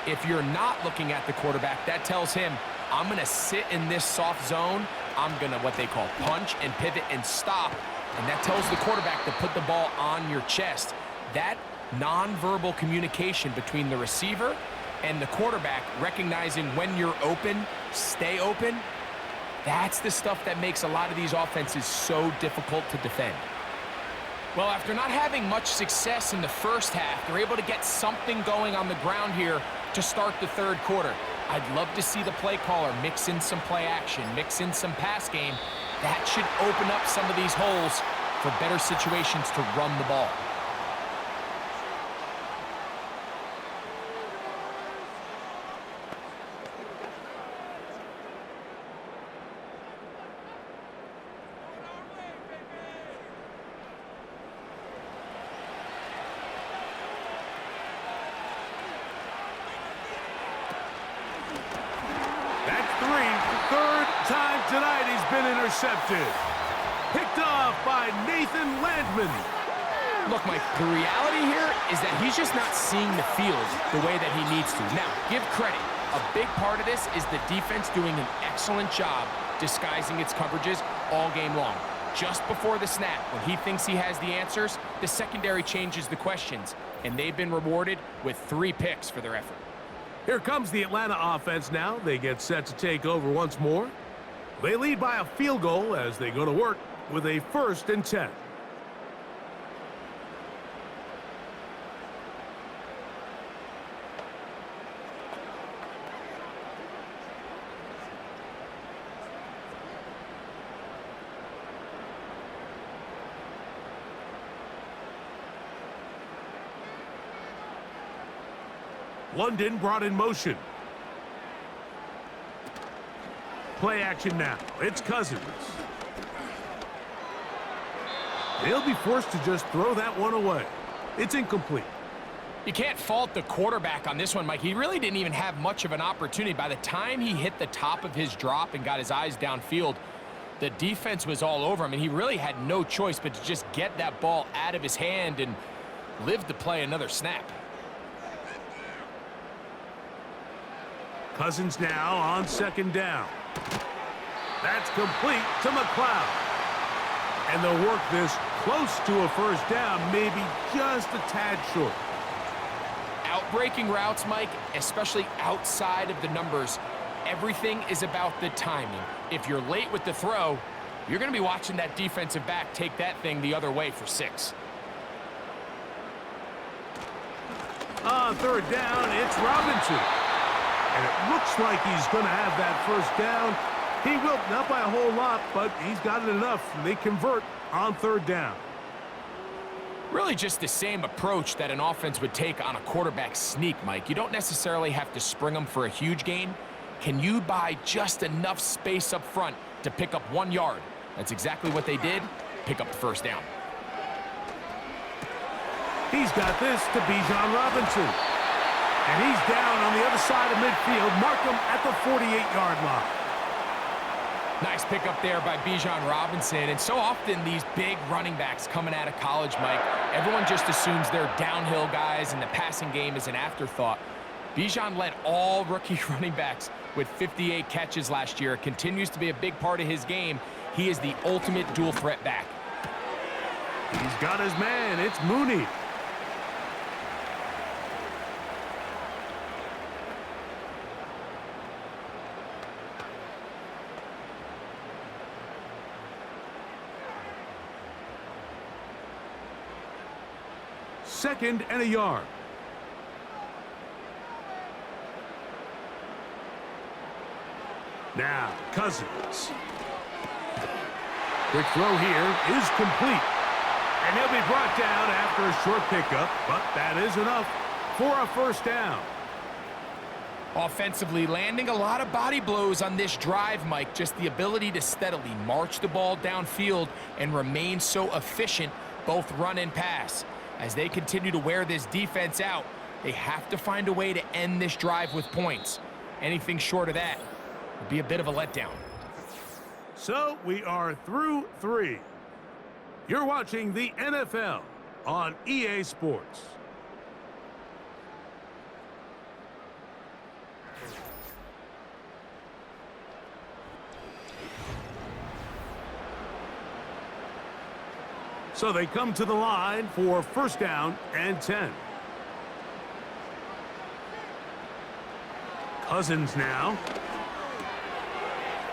If you're not looking at the quarterback, that tells him, I'm going to sit in this soft zone. I'm going to what they call punch and pivot and stop. And that tells the quarterback to put the ball on your chest. That nonverbal communication between the receiver and the quarterback, recognizing when you're open, stay open, that's the stuff that makes a lot of these offenses so difficult to defend. Well, after not having much success in the first half, they're able to get something going on the ground here to start the third quarter. I'd love to see the play caller mix in some play action, mix in some pass game. That should open up some of these holes for better situations to run the ball. tonight, he's been intercepted. Picked off by Nathan Landman. Look, Mike, the reality here is that he's just not seeing the field the way that he needs to. Now, give credit. A big part of this is the defense doing an excellent job disguising its coverages all game long. Just before the snap, when he thinks he has the answers, the secondary changes the questions, and they've been rewarded with 3 picks for their effort. Here comes the Atlanta offense now. They get set to take over once more. They lead by a field goal as they go to work with a 1st and 10. London brought in motion. Play action now. It's Cousins. They'll be forced to just throw that one away. It's incomplete. You can't fault the quarterback on this one, Mike. He really didn't even have much of an opportunity. By the time he hit the top of his drop and got his eyes downfield, the defense was all over him, and he really had no choice but to just get that ball out of his hand and live to play another snap. Cousins now on 2nd down. That's complete to McLeod. And they'll work this close to a 1st down, maybe just a tad short. Outbreaking routes, Mike, especially outside of the numbers, everything is about the timing. If you're late with the throw, you're going to be watching that defensive back take that thing the other way for 6. On 3rd down, it's Robinson. And it looks like he's going to have that 1st down. He will, not by a whole lot, but he's got it enough. They convert on 3rd down. Really just the same approach that an offense would take on a quarterback sneak, Mike. You don't necessarily have to spring them for a huge gain. Can you buy just enough space up front to pick up 1 yard? That's exactly what they did. Pick up the 1st down. He's got this to Bijan Robinson. And he's down on the other side of midfield. Mark him at the 48-yard line. Nice pickup there by Bijan Robinson. And so often these big running backs coming out of college, Mike, everyone just assumes they're downhill guys and the passing game is an afterthought. Bijan led all rookie running backs with 58 catches last year. It continues to be a big part of his game. He is the ultimate dual threat back. He's got his man. It's Mooney. Second and a yard. Now, Cousins. Quick throw here is complete. And he'll be brought down after a short pickup, but that is enough for a 1st down. Offensively, landing a lot of body blows on this drive, Mike. Just the ability to steadily march the ball downfield and remain so efficient, both run and pass. As they continue to wear this defense out, they have to find a way to end this drive with points. Anything short of that would be a bit of a letdown. So we are through 3. You're watching the NFL on EA Sports. So they come to the line for 1st down and 10. Cousins now.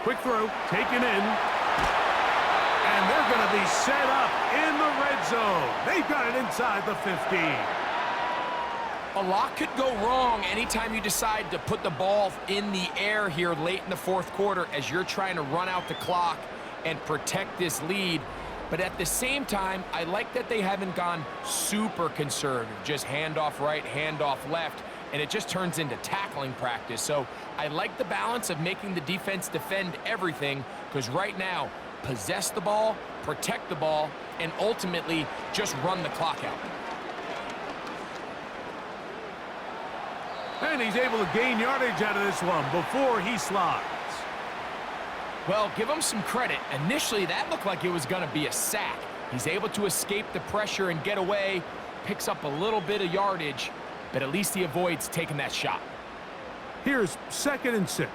Quick throw, taken in. And they're going to be set up in the red zone. They've got it inside the 15. A lot could go wrong anytime you decide to put the ball in the air here late in the 4th quarter as you're trying to run out the clock and protect this lead. But at the same time, I like that they haven't gone super conservative, just handoff right, handoff left, and it just turns into tackling practice. So I like the balance of making the defense defend everything, because right now, possess the ball, protect the ball, and ultimately just run the clock out. And he's able to gain yardage out of this one before he slides. Well, give him some credit. Initially, that looked like it was going to be a sack. He's able to escape the pressure and get away, picks up a little bit of yardage, but at least he avoids taking that shot. Here's 2nd and 6.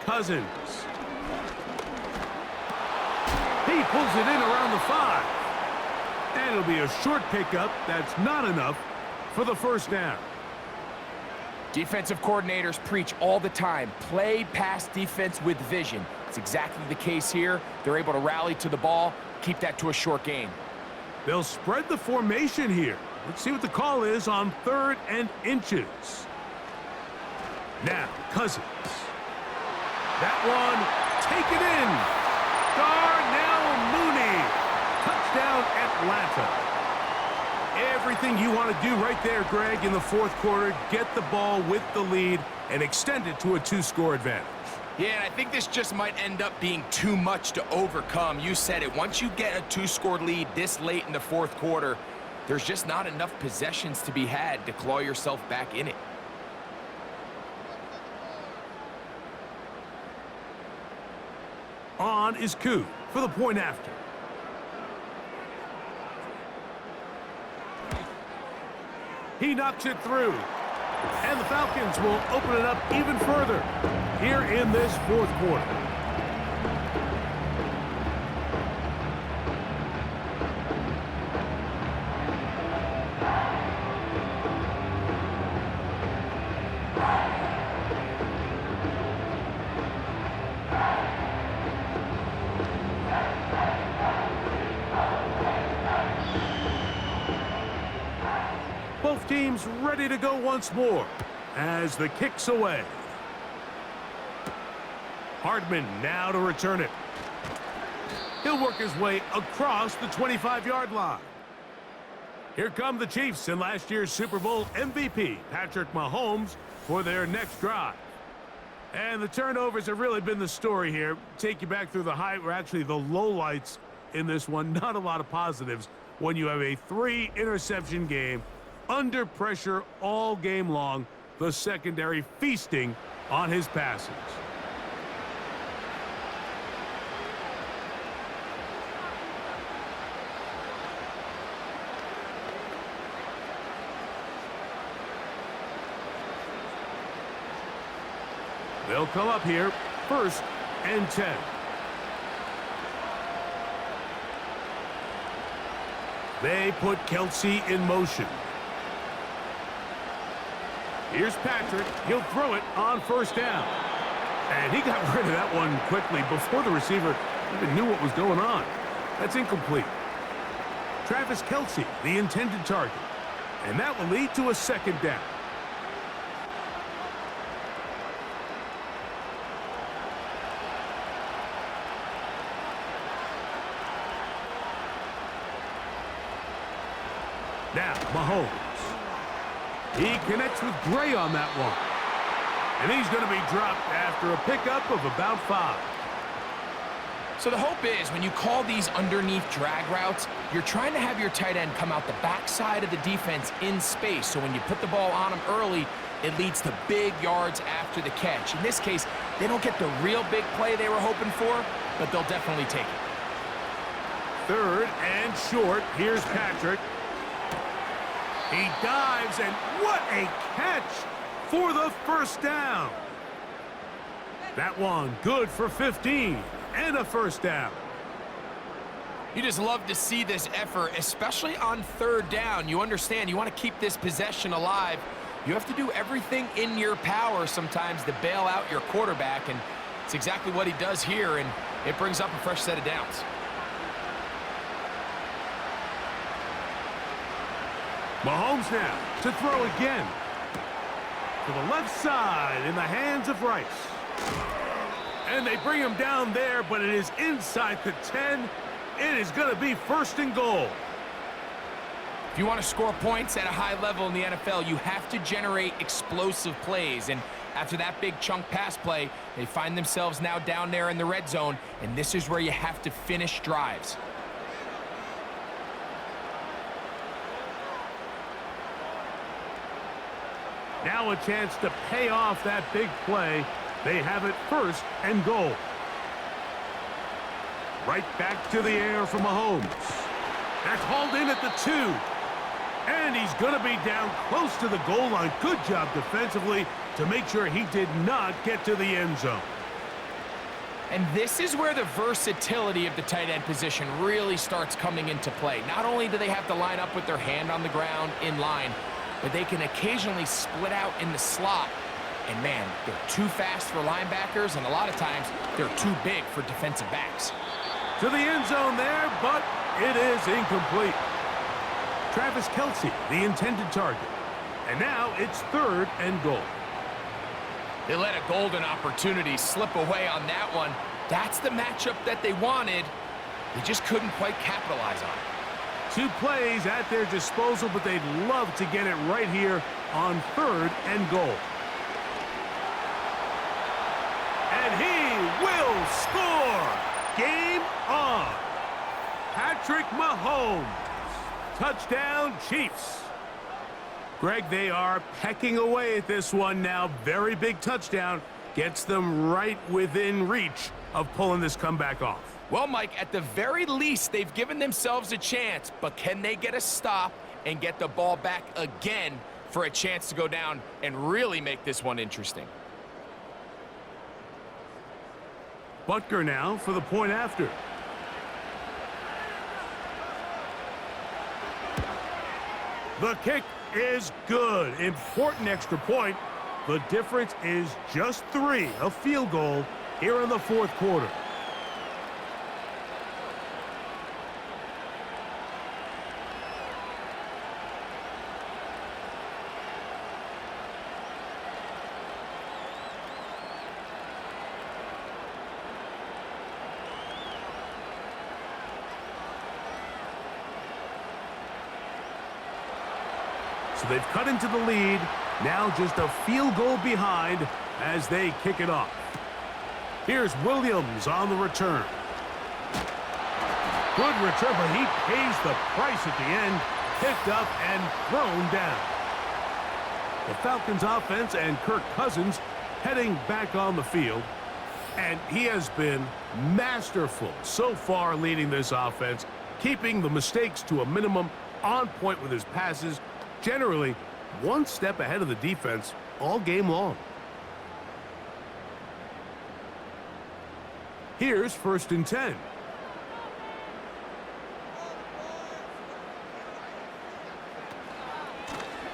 Cousins. He pulls it in around the 5. And it'll be a short pickup. That's not enough for the first down. Defensive coordinators preach all the time, play pass defense with vision. It's exactly the case here. They're able to rally to the ball, keep that to a short gain. They'll spread the formation here. Let's see what the call is on 3rd and inches. Now, Cousins. That one, taken in. Darnell Mooney. Touchdown, Atlanta. Everything you want to do right there, Greg, in the 4th quarter. Get the ball with the lead and extend it to a 2-score advantage. Yeah, and I think this just might end up being too much to overcome. You said it. Once you get a 2-score lead this late in the 4th quarter, there's just not enough possessions to be had to claw yourself back in it. On is Koo for the point after. He knocks it through. And the Falcons will open it up even further here in this 4th quarter. Both teams ready to go once more as the kick's away. Hardman now to return it. He'll work his way across the 25-yard line. Here come the Chiefs and last year's Super Bowl MVP, Patrick Mahomes, for their next drive. And the turnovers have really been the story here. Take you back through the high, or actually the lowlights in this one. Not a lot of positives when you have a 3-interception game under pressure all game long, the secondary feasting on his passes. They'll come up here, 1st and 10. They put Kelsey in motion. Here's Patrick. He'll throw it on 1st down. And he got rid of that one quickly before the receiver even knew what was going on. That's incomplete. Travis Kelsey, the intended target. And that will lead to a 2nd down. Now, Mahomes. He connects with Gray on that one. And he's going to be dropped after a pickup of about 5. So the hope is when you call these underneath drag routes, you're trying to have your tight end come out the backside of the defense in space. So when you put the ball on him early, it leads to big yards after the catch. In this case, they don't get the real big play they were hoping for, but they'll definitely take it. 3rd and short. Here's Patrick. He dives, and what a catch for the 1st down. That one good for 15 and a 1st down. You just love to see this effort, especially on 3rd down. You understand, you want to keep this possession alive. You have to do everything in your power sometimes to bail out your quarterback, and it's exactly what he does here, and it brings up a fresh set of downs. Mahomes now to throw again. To the left side in the hands of Rice. And they bring him down there, but it is inside the 10. It is going to be 1st and goal. If you want to score points at a high level in the NFL, you have to generate explosive plays. And after that big chunk pass play, they find themselves now down there in the red zone, and this is where you have to finish drives. Now a chance to pay off that big play. They have it 1st and goal. Right back to the air from Mahomes. That's hauled in at the 2. And he's going to be down close to the goal line. Good job defensively to make sure he did not get to the end zone. And this is where the versatility of the tight end position really starts coming into play. Not only do they have to line up with their hand on the ground in line, but they can occasionally split out in the slot. And man, they're too fast for linebackers, and a lot of times they're too big for defensive backs. To the end zone there, but it is incomplete. Travis Kelce, the intended target. And now it's 3rd and goal. They let a golden opportunity slip away on that one. That's the matchup that they wanted. They just couldn't quite capitalize on it. 2 plays at their disposal, but they'd love to get it right here on 3rd and goal. And he will score! Game on! Patrick Mahomes. Touchdown, Chiefs. Greg, they are pecking away at this one now. Very big touchdown. Gets them right within reach of pulling this comeback off. Well, Mike, at the very least, they've given themselves a chance, but can they get a stop and get the ball back again for a chance to go down and really make this one interesting? Butker now for the point after. The kick is good. Important extra point. The difference is just 3, a field goal here in the 4th quarter. So they've cut into the lead. Now just a field goal behind as they kick it off. Here's Williams on the return. Good return, but he pays the price at the end. Picked up and thrown down. The Falcons offense and Kirk Cousins heading back on the field. And he has been masterful so far leading this offense, keeping the mistakes to a minimum, on point with his passes, generally one step ahead of the defense all game long. Here's 1st and 10.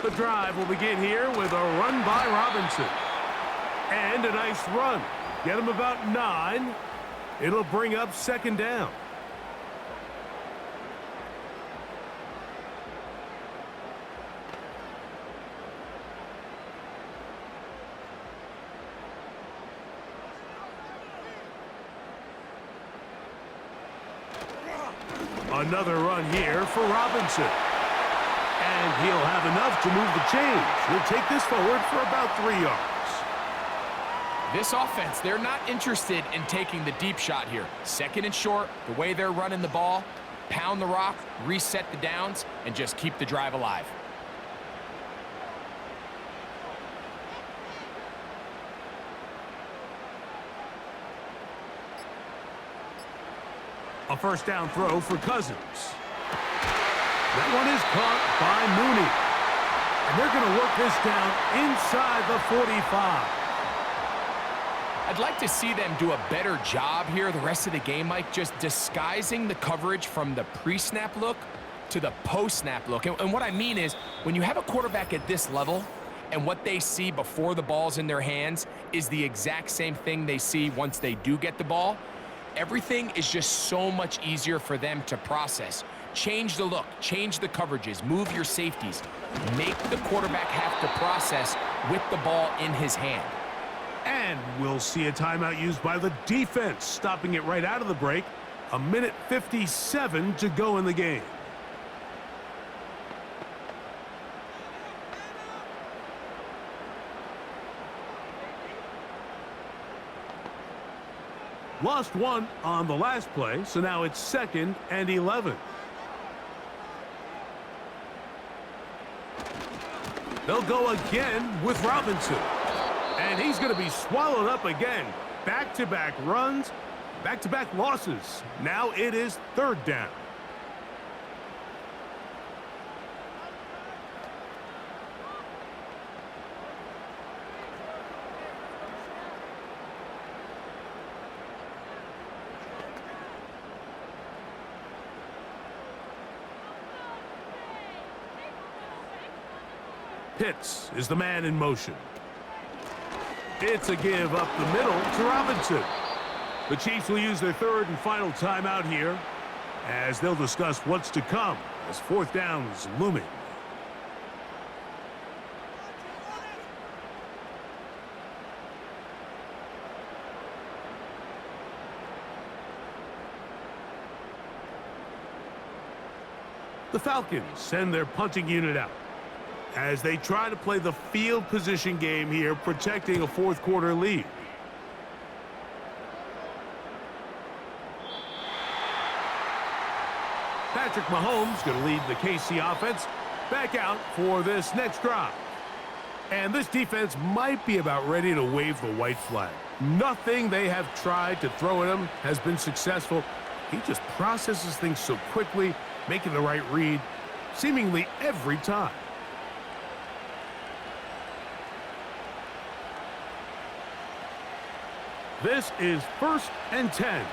The drive will begin here with a run by Robinson. And a nice run. Get him about 9. It'll bring up 2nd down. Another run here for Robinson. And he'll have enough to move the chains. He'll take this forward for about 3 yards. This offense, they're not interested in taking the deep shot here. 2nd and short, the way they're running the ball, pound the rock, reset the downs, and just keep the drive alive. A 1st down throw for Cousins. That one is caught by Mooney. And they're going to work this down inside the 45. I'd like to see them do a better job here the rest of the game, Mike, just disguising the coverage from the pre-snap look to the post-snap look. And what I mean is, when you have a quarterback at this level and what they see before the ball's in their hands is the exact same thing they see once they do get the ball, everything is just so much easier for them to process. Change the look, change the coverages, move your safeties. Make the quarterback have to process with the ball in his hand. And we'll see a timeout used by the defense, stopping it right out of the break. 1:57 to go in the game. Lost one on the last play, so now it's 2nd and 11. They'll go again with Robinson. And he's going to be swallowed up again. Back-to-back runs, back-to-back losses. Now it is 3rd down. Pitts is the man in motion. It's a give up the middle to Robinson. The Chiefs will use their 3rd and final timeout here as they'll discuss what's to come as 4th down is looming. The Falcons send their punting unit out as they try to play the field position game here, protecting a 4th quarter lead. Patrick Mahomes going to lead the KC offense back out for this next drive. And this defense might be about ready to wave the white flag. Nothing they have tried to throw at him has been successful. He just processes things so quickly, making the right read seemingly every time. This is 1st and 10.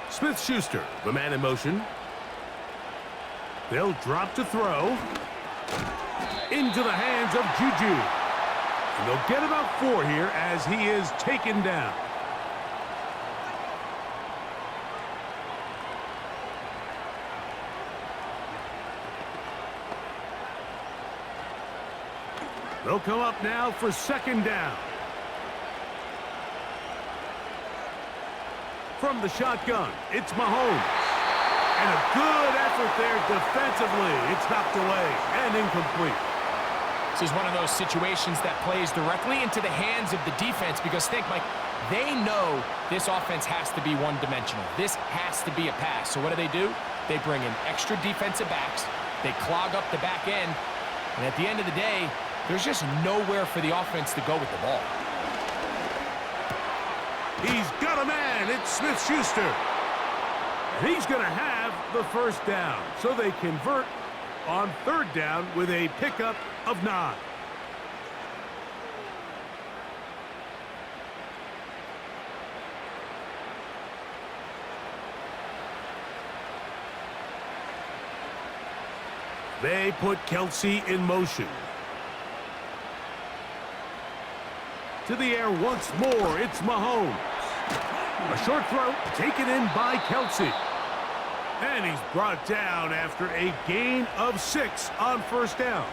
Smith-Schuster, the man in motion. They'll drop to throw. Into the hands of Juju. And they'll get about 4 here as he is taken down. They'll come up now for 2nd down. From the shotgun, it's Mahomes. And a good effort there defensively. It's knocked away and incomplete. This is one of those situations that plays directly into the hands of the defense because think, Mike, they know this offense has to be one-dimensional. This has to be a pass. So what do? They bring in extra defensive backs. They clog up the back end. And at the end of the day, there's just nowhere for the offense to go with the ball. He's got a man. It's Smith-Schuster. And he's going to have the 1st down. So they convert on 3rd down with a pickup of 9. They put Kelce in motion. To the air once more, it's Mahomes. A short throw taken in by Kelce. And he's brought down after a gain of 6 on 1st down.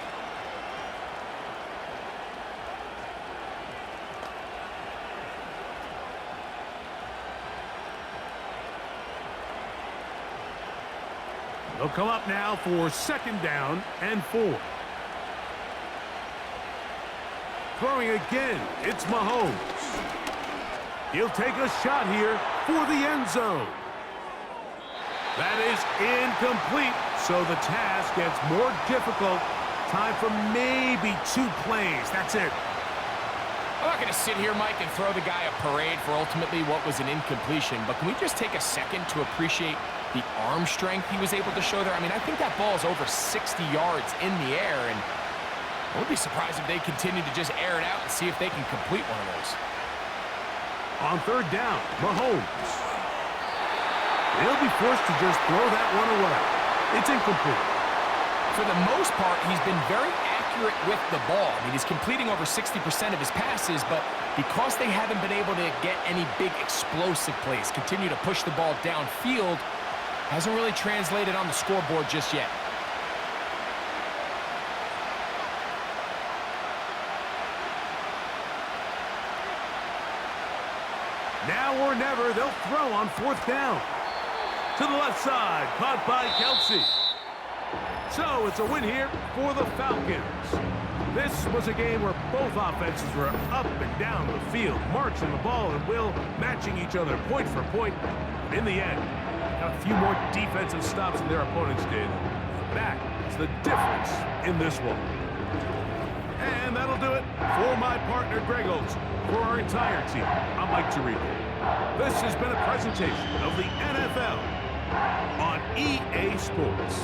They'll come up now for 2nd down and 4. Throwing again, it's Mahomes. He'll take a shot here for the end zone. That is incomplete, so the task gets more difficult. Time for maybe 2 plays. That's it. I'm not going to sit here, Mike, and throw the guy a parade for ultimately what was an incompletion, but can we just take a second to appreciate the arm strength he was able to show there? I mean, I think that ball is over 60 yards in the air, and I would be surprised if they continue to just air it out and see if they can complete one of those. On 3rd down, Mahomes. He'll be forced to just throw that one away. It's incomplete. For the most part, he's been very accurate with the ball. I mean, he's completing over 60% of his passes, but because they haven't been able to get any big explosive plays, continue to push the ball downfield, hasn't really translated on the scoreboard just yet. Now or never, they'll throw on 4th down. To the left side, caught by Kelce. So it's a win here for the Falcons. This was a game where both offenses were up and down the field, marching the ball at will, matching each other point for point. In the end, got a few more defensive stops than their opponents did. That is the difference in this one. And that'll do it for my partner, Greg Oates. For our entire team, I'm Mike Tirico. This has been a presentation of the NFL on EA Sports.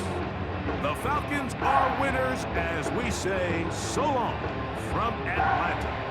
The Falcons are winners as we say so long from Atlanta.